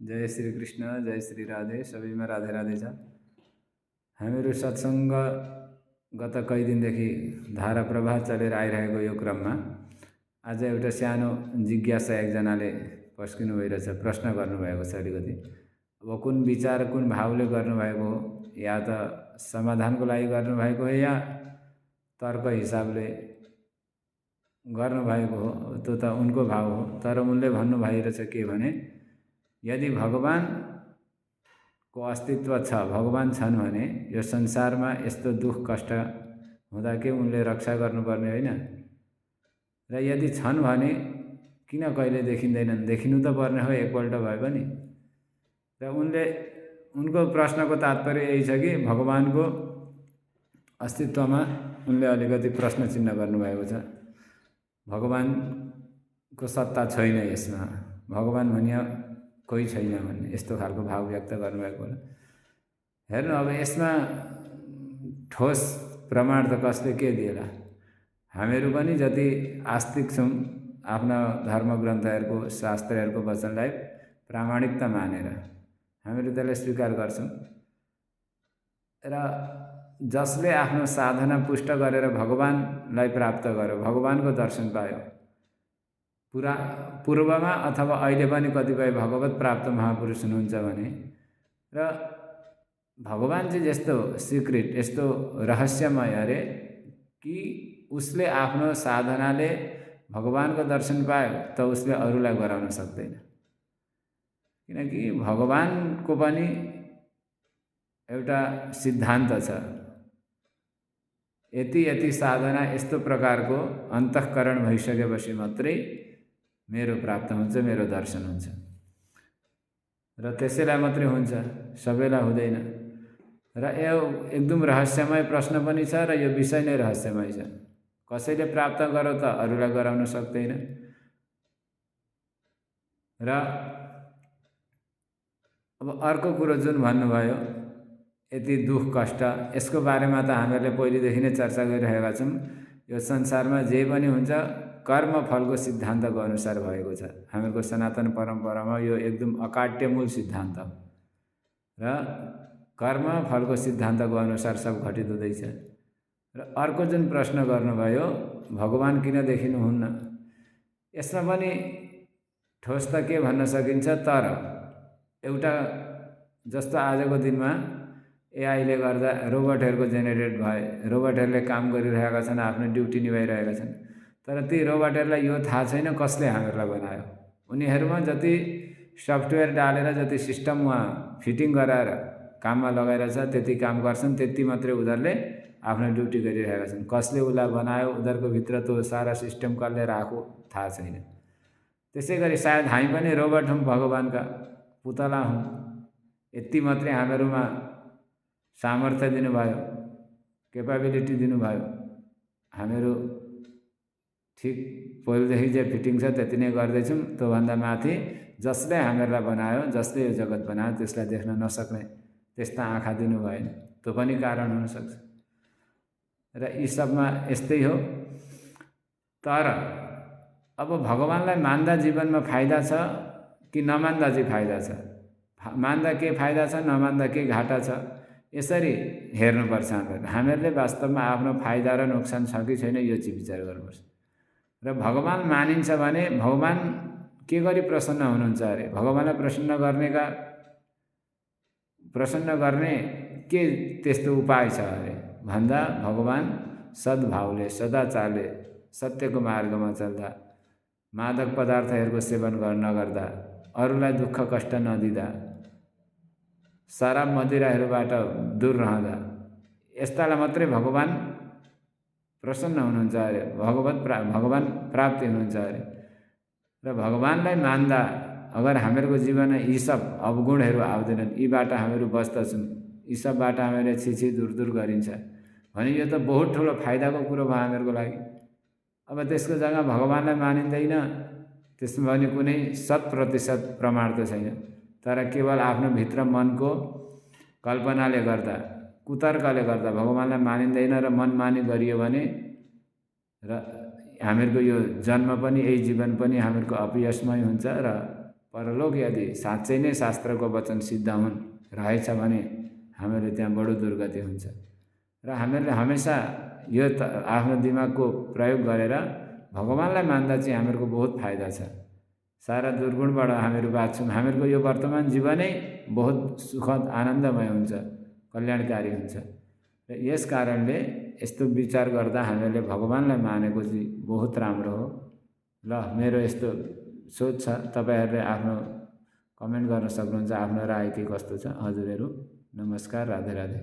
जय श्री कृष्ण, जय श्री राधे। सबैमा राधे राधे छ। हामीहरू सत्सङ्ग गत कई दिनदेखि धारा प्रवाह चलेर आइरहेको यो क्रममा आज एउटा सानो जिज्ञासा एकजनाले पस्किनु भइरहेछ, प्रश्न गर्नुभएको छ। अलिकति अब कुन विचार कुन भावले गर्नुभएको हो, या त समाधानको लागि गर्नुभएको हो या तर्क हिसाबले गर्नुभएको हो, त्यो त उनको भाव हो। तर उनले भन्नु भइरहेछ के भने, यदि भगवानको अस्तित्व छ, भगवान छन् भने यो संसारमा यस्तो दुख कष्ट हुँदा के उनले रक्षा गर्नुपर्ने होइन? र यदि छन् भने किन कहिले देखिँदैनन्? देखिनु त पर्ने हो एकपल्ट भए पनि। र उनको प्रश्नको तात्पर्य यही छ कि भगवानको अस्तित्वमा उनले अलिकति प्रश्न चिन्ह गर्नुभएको छ। भगवानको सत्ता छैन, यसमा भगवान भनिया कोही छैन भन्ने यस्तो खालको भाव व्यक्त गर्नुभएको होला। हेर्नु, अब यसमा ठोस प्रमाण त कसले के दिएला? हामीहरू पनि जति आस्तिक छौँ, आफ्ना धर्मग्रन्थहरूको शास्त्रहरूको वचनलाई प्रामाणिकता मानेर हामीहरू त्यसलाई स्वीकार गर्छौँ। र जसले आफ्नो साधना पुष्ट गरेर भगवानलाई प्राप्त गर्यो, भगवानको दर्शन पायो, पूर्वमा अथवा अहिले पनि कतिपय भगवत प्राप्त महापुरुष हुनुहुन्छ भने, र भगवान चाहिँ यस्तो सिक्रेट, यस्तो रहस्यमय अरे कि उसले आफ्नो साधनाले भगवानको दर्शन पायो त उसले अरूलाई गराउन सक्दैन। किनकि भगवानको पनि एउटा सिद्धान्त छ, यति साधना यस्तो प्रकारको अन्तःकरण भइसकेपछि मात्रै मेरो प्राप्त हुन्छ, मेरो दर्शन हुन्छ। र त्यसैलाई मात्रै हुन्छ, सबैलाई हुँदैन। र यो एकदम रहस्यमय प्रश्न पनि छ, र यो विषय नै रहस्यमय छ। कसैले प्राप्त गर्यो त अरूलाई गराउन सक्दैन। र अब अर्को कुरो जुन भन्नुभयो, यति दुख कष्ट, यसको बारेमा त हामीहरूले पहिलेदेखि नै चर्चा गरिरहेका छौँ। यो संसारमा जे पनि हुन्छ कर्म फलको सिद्धान्तको अनुसार भएको छ। हामीहरूको सनातन परम्परामा यो एकदम अकाट्य मूल सिद्धान्त हो। र कर्म फलको सिद्धान्तको अनुसार सब घटित हुँदैछ। र अर्को जुन प्रश्न गर्नुभयो, भगवान किन देखिनुहुन्न, यसमा पनि ठोस त के भन्न सकिन्छ। तर एउटा जस्तो आजको दिनमा एआईले गर्दा रोबोटहरूको जेनेरेट भए, रोबोटहरूले काम गरिरहेका छन्, आफ्नो ड्युटी निभाइरहेका छन्। तर ती रोबोटहरूलाई यो थाहा छैन कसले हामीहरूलाई बनायो। उनीहरूमा जति सफ्टवेयर डालेर, जति सिस्टम उहाँ फिटिङ गराएर काममा लगाइरहेछ, त्यति काम गर्छन्, त्यति मात्रै उनीहरूले आफ्नो ड्युटी गरिरहेका छन्। कसले उसलाई बनायो, उनीहरूको भित्र त्यो सारा सिस्टम कसले राख्यो थाहा छैन। त्यसै गरी सायद हामी पनि रोबोट हौँ, भगवानका पुतला हौँ। यति मात्रै हामीहरूमा सामर्थ्य दिनुभयो, केपेबिलिटी दिनुभयो। हामीहरू ठिक पहिलेदेखि जे फिटिङ छ त्यति नै गर्दैछौँ। त्योभन्दा माथि जसले हामीहरूलाई बनायो, जसले यो जगत बनायो, त्यसलाई देख्न नसक्ने त्यस्ता आँखा दिनु भएन, त्यो पनि कारण हुनसक्छ। र यी सबमा यस्तै हो। तर अब भगवानलाई मान्दा जीवनमा फाइदा छ कि नमान्दा चाहिँ फाइदा छ? मान्दा के फाइदा छ, नमान्दा के घाटा छ, यसरी हेर्नुपर्छ। हामीहरूले वास्तवमा आफ्नो फाइदा र नोक्सान छ कि छैन यो चाहिँ विचार गर्नुपर्छ। र भगवान मानिन्छ भने भगवान के गरी प्रसन्न हुनुहुन्छ अरे? भगवानलाई प्रसन्न गर्ने के त्यस्तो उपाय छ अरे भन्दा, भगवान सद्भावले, सदाचारले, सत्यको मार्गमा चल्दा, मादक पदार्थहरूको सेवन नगर्दा, अरूलाई दुःख कष्ट नदिँदा, शराब मदिराहरूबाट दूर रहँदा, यस्तालाई मात्रै भगवान प्रसन्न हुनुहुन्छ अरे, भगवान प्राप्ति हुनुहुन्छ अरे। र भगवानलाई मान्दा अगर हामीहरूको जीवनमा यी सब अवगुणहरू आउँदैनन्, यीबाट हामीहरू बस्दछौँ, यी सबबाट हामीले छिछि दूर गरिन्छ भने यो त बहुत ठुलो फाइदाको कुरो भयो हामीहरूको लागि। अब त्यसको जग्गा भगवानलाई मानिँदैन, त्यसमा पनि कुनै 100% प्रमाण त छैन। तर केवल आफ्नो भित्र मनको कल्पनाले गर्दा, कुतर्कले गर्दा भगवानलाई मानिँदैन र मनमानी गरियो भने, र हामीहरूको यो जन्म पनि, यही जीवन पनि हामीहरूको अपयशमय हुन्छ र परलोक यदि साँच्चै नै शास्त्रको वचन सिद्ध हुन् रहेछ भने हामीहरू त्यहाँ बडो दुर्गति हुन्छ। र हामीहरूले हमेसा यो आफ्नो दिमागको प्रयोग गरेर भगवानलाई मान्दा चाहिँ हामीहरूको बहुत फाइदा छ। सारा दुर्गुणबाट हामीहरू बाँच्छौँ। हामीहरूको यो वर्तमान जीवनै बहुत सुखद आनन्दमय हुन्छ, कल्याणकारी हुन्छ। र यस कारणले यस्तो विचार गर्दा हामीहरूले भगवानलाई मानेको चाहिँ बहुत राम्रो हो। ल मेरो यस्तो सोच छ। तपाईहरूले आफ्नो कमेन्ट गर्न सक्नुहुन्छ आफ्नो राय के कस्तो छ। हजुरहरू नमस्कार, राधे राधे।